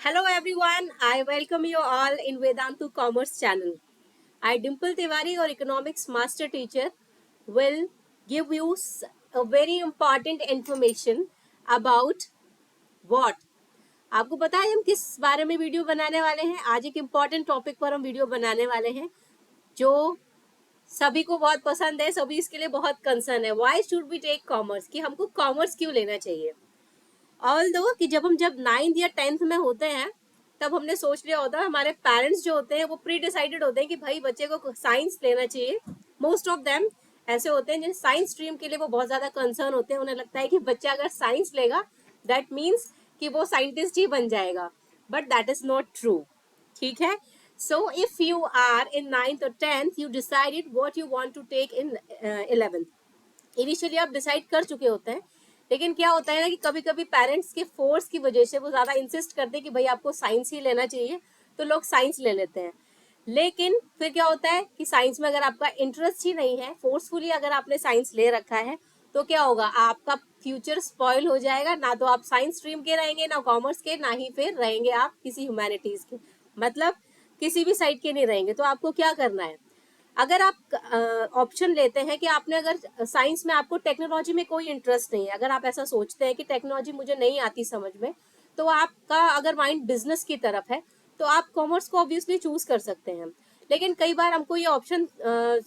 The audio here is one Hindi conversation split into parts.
Hello everyone, I welcome you all in Vedantu Commerce channel. I Dimple Tiwari, your economics master teacher, will give you a very important information about what. आपको पता है हम किस बारे में वीडियो बनाने वाले हैं? आज एक इम्पॉर्टेंट टॉपिक पर हम वीडियो बनाने वाले हैं जो सभी को बहुत पसंद है, सभी इसके लिए बहुत कंसर्न है. Why should we take commerce? कि हमको कॉमर्स क्यों लेना चाहिए? ऑल दो कि जब 9th या 10th में होते हैं तब हमने सोच लिया होता है, हमारे पेरेंट्स जो होते हैं वो प्री डिसाइडेड होते हैं कि भाई बच्चे को साइंस लेना चाहिए. मोस्ट ऑफ देम ऐसे होते हैं जिन साइंस स्ट्रीम के लिए वो बहुत ज्यादा कंसर्न होते हैं. उन्हें लगता है कि बच्चा अगर साइंस लेगा दैट मीन्स कि वो साइंटिस्ट ही बन जाएगा, but that is not true. ठीक है. So if you are in 9th और 10th you decided what you want to take in 11th. Initially आप डिसाइड कर चुके होते हैं, लेकिन क्या होता है ना कि कभी कभी पेरेंट्स के फोर्स की वजह से वो ज्यादा इंसिस्ट करते हैं कि भाई आपको साइंस ही लेना चाहिए, तो लोग साइंस ले लेते हैं. लेकिन फिर क्या होता है कि साइंस में अगर आपका इंटरेस्ट ही नहीं है, फोर्सफुली अगर आपने साइंस ले रखा है, तो क्या होगा, आपका फ्यूचर स्पॉइल हो जाएगा. ना तो आप साइंस स्ट्रीम के रहेंगे, ना कॉमर्स के, ना ही फिर रहेंगे आप किसी ह्यूमैनिटीज के, मतलब किसी भी साइड के नहीं रहेंगे. तो आपको क्या करना है, अगर आप ऑप्शन लेते हैं कि आपने अगर साइंस में आपको टेक्नोलॉजी में कोई इंटरेस्ट नहीं है, अगर आप ऐसा सोचते हैं कि टेक्नोलॉजी मुझे नहीं आती समझ में, तो आपका अगर माइंड बिजनेस की तरफ है तो आप कॉमर्स को ऑब्वियसली चूज कर सकते हैं. लेकिन कई बार हमको ये ऑप्शन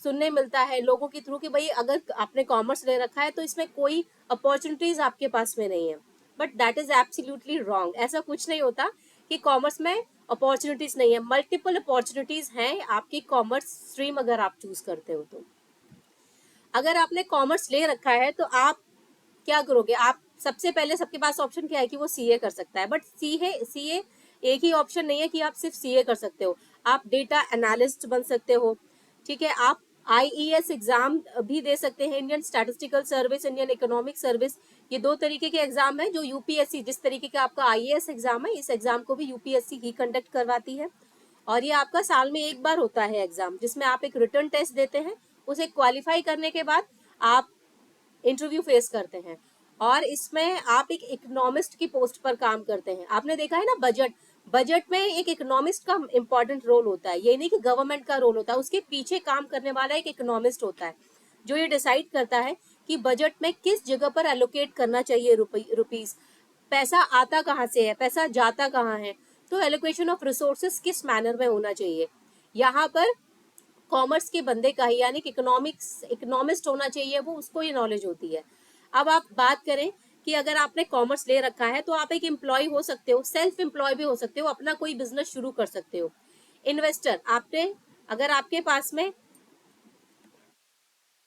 सुनने मिलता है लोगों के थ्रू कि भाई अगर आपने कॉमर्स ले रखा है तो इसमें कोई अपॉर्चुनिटीज आपके पास में नहीं है. But that is absolutely wrong. ऐसा कुछ नहीं होता कि कॉमर्स में अपॉर्चुनिटीज नहीं है. मल्टीपल अपॉर्चुनिटीज हैं आपकी कॉमर्स स्ट्रीम अगर आप चूज करते हो तो. अगर आपने कॉमर्स ले रखा है तो आप क्या करोगे, आप सबसे पहले सबके पास ऑप्शन क्या है कि वो सीए कर सकता है. बट सीए एक ही ऑप्शन नहीं है कि आप सिर्फ सीए कर सकते हो. आप डेटा एनालिस्ट बन सकते हो. ठीक है. आप आईईएस एग्जाम भी दे सकते हैं, Indian statistical service, Indian economic service. ये दो तरीके के एग्जाम है जो यूपीएससी, जिस तरीके का आपका आईएएस एग्जाम है, इस एग्जाम को भी यूपीएससी ही कंडक्ट करवाती है. और ये आपका साल में एक बार होता है एग्जाम, जिसमें आप एक रिटर्न टेस्ट देते हैं. उसे क्वालिफाई करने के बाद आप इंटरव्यू फेस करते हैं. और इसमें आप एक इकोनॉमिस्ट की पोस्ट पर काम करते हैं. आपने देखा है ना, बजट बजट में एक इकोनॉमिस्ट का इंपॉर्टेंट रोल होता है. ये नहीं कि गवर्नमेंट का रोल होता है, उसके पीछे काम करने वाला एक इकोनॉमिस्ट होता है जो ये डिसाइड करता है कि बजट में किस जगह पर एलोकेट करना चाहिए रुपीज. पैसा आता कहाँ से है, पैसा जाता कहाँ है, तो एलोकेशन ऑफ रिसोर्सेस किस मैनर में होना चाहिए. यहाँ पर कॉमर्स के बंदे का ही, यानी कि इकोनॉमिस्ट होना चाहिए, वो उसको ये नॉलेज होती है. अब आप बात करें कि अगर आपने कॉमर्स ले रखा है तो आप एक एम्प्लॉय हो सकते हो, सेल्फ एम्प्लॉय भी हो सकते हो, अपना कोई बिजनेस शुरू कर सकते हो. इन्वेस्टर, आपने अगर आपके पास में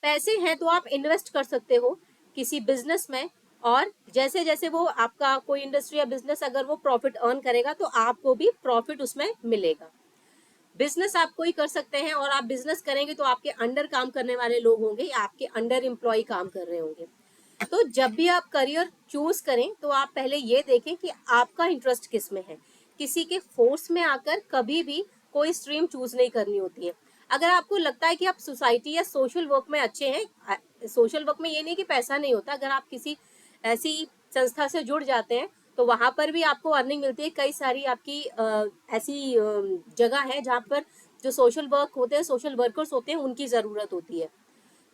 पैसे हैं तो आप इन्वेस्ट कर सकते हो किसी बिजनेस में. और जैसे जैसे वो आपका कोई इंडस्ट्री या बिजनेस अगर वो प्रॉफिट अर्न करेगा तो आपको भी प्रॉफिट उसमें मिलेगा. बिजनेस आप कोई कर सकते हैं, और आप बिजनेस करेंगे तो आपके अंडर काम करने वाले लोग होंगे या आपके अंडर एम्प्लॉय काम कर रहे होंगे. तो जब भी आप करियर चूज करें तो आप पहले ये देखें कि आपका इंटरेस्ट किस में है. किसी के फोर्स में आकर कभी भी कोई स्ट्रीम चूज नहीं करनी होती है. अगर आपको लगता है कि आप सोसाइटी या सोशल वर्क में अच्छे हैं, सोशल वर्क में ये नहीं कि पैसा नहीं होता, अगर आप किसी ऐसी संस्था से जुड़ जाते हैं तो वहां पर भी आपको अर्निंग मिलती है. कई सारी आपकी ऐसी जगह है जहाँ पर जो सोशल वर्क होते हैं, सोशल वर्कर्स होते हैं, उनकी जरूरत होती है.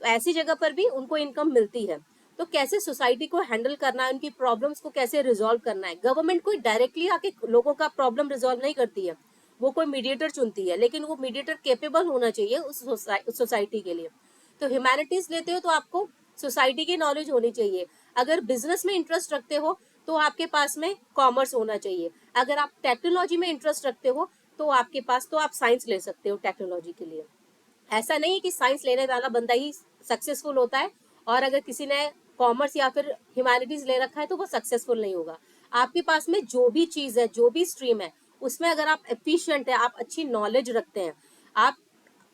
तो ऐसी जगह पर भी उनको इनकम मिलती है. तो कैसे सोसाइटी को हैंडल करना है, उनकी प्रॉब्लम्स को कैसे रिजॉल्व करना है. गवर्नमेंट कोई डायरेक्टली आके लोगों का प्रॉब्लम रिजॉल्व नहीं करती है, वो कोई मीडिएटर चुनती है, लेकिन वो मीडिएटर केपेबल होना चाहिए उस सोसाइटी के लिए. तो ह्यूमैनिटीज लेते हो तो आपको सोसाइटी की नॉलेज होनी चाहिए. अगर बिजनेस में इंटरेस्ट रखते हो तो आपके पास में कॉमर्स होना चाहिए. अगर आप टेक्नोलॉजी में इंटरेस्ट रखते हो तो आपके पास, तो आप साइंस ले सकते हो टेक्नोलॉजी के लिए. ऐसा नहीं कि साइंस लेने वाला बंदा ही सक्सेसफुल होता है, और अगर किसी ने कॉमर्स या फिर ह्यूमैनिटीज ले रखा है तो वो सक्सेसफुल नहीं होगा. आपके पास में जो भी चीज है, जो भी स्ट्रीम है, उसमें अगर आप एफिशिएंट है, आप अच्छी नॉलेज रखते हैं, आप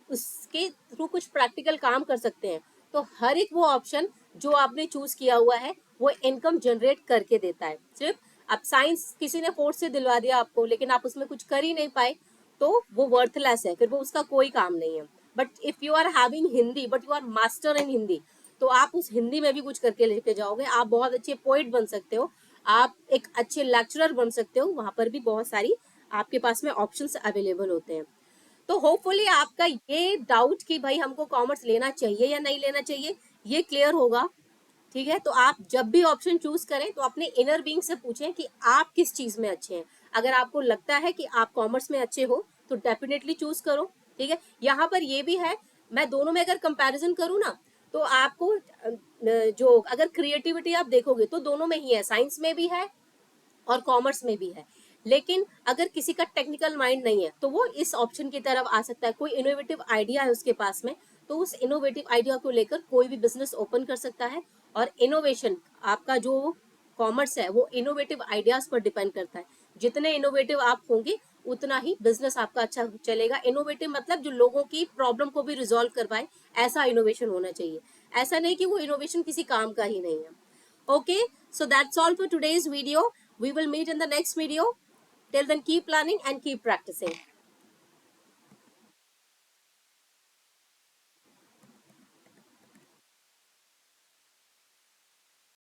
उसके थ्रू कुछ प्रैक्टिकल काम कर सकते हैं, तो हर एक वो ऑप्शन जो आपने चूज किया हुआ है वो इनकम जनरेट करके देता है. सिर्फ अब साइंस किसी ने फोर्स से दिलवा दिया आपको, लेकिन आप उसमें कुछ कर ही नहीं पाए, तो वो वर्थलेस है, फिर वो उसका कोई काम नहीं है. But if you are having Hindi, but you are master in Hindi, तो आप उस हिंदी में भी कुछ करके लेके जाओगे. आप बहुत अच्छे पोइट बन सकते हो, आप एक अच्छे लेक्चरर बन सकते हो, वहां पर भी बहुत सारी आपके पास में ऑप्शंस अवेलेबल होते हैं। तो होपफुली आपका ये डाउट कि भाई हमको कॉमर्स लेना चाहिए या नहीं लेना चाहिए ये क्लियर होगा। ठीक है, तो आप जब भी ऑप्शन चूज करें तो अपने इनर बीइंग से पूछें कि आप किस चीज में अच्छे हैं। अगर आपको लगता है कि आप कॉमर्स में अच्छे हो तो डेफिनेटली चूज करो। ठीक है, यहाँ पर ये भी है, मैं दोनों में अगर कंपैरिजन करूँ ना तो आपको जो अगर क्रिएटिविटी आप देखोगे तो दोनों में ही है, साइंस में भी है और कॉमर्स में भी है। लेकिन अगर किसी का टेक्निकल माइंड नहीं है तो वो इस ऑप्शन की तरफ आ सकता है। कोई इनोवेटिव आइडिया है उसके पास में तो उस इनोवेटिव आइडिया को लेकर कोई भी बिजनेस ओपन कर सकता है। और इनोवेशन, आपका जो कॉमर्स है वो इनोवेटिव आइडियाज पर डिपेंड करता है। जितने इनोवेटिव आप होंगे उतना ही बिजनेस आपका अच्छा चलेगा। इनोवेटिव मतलब जो लोगों की प्रॉब्लम को भी रिजॉल्व कर पाए, ऐसा इनोवेशन होना चाहिए। ऐसा नहीं कि वो इनोवेशन किसी काम का ही नहीं है। Okay, so that's all for today's video. We will meet in the next video. Till then, keep learning and keep practicing.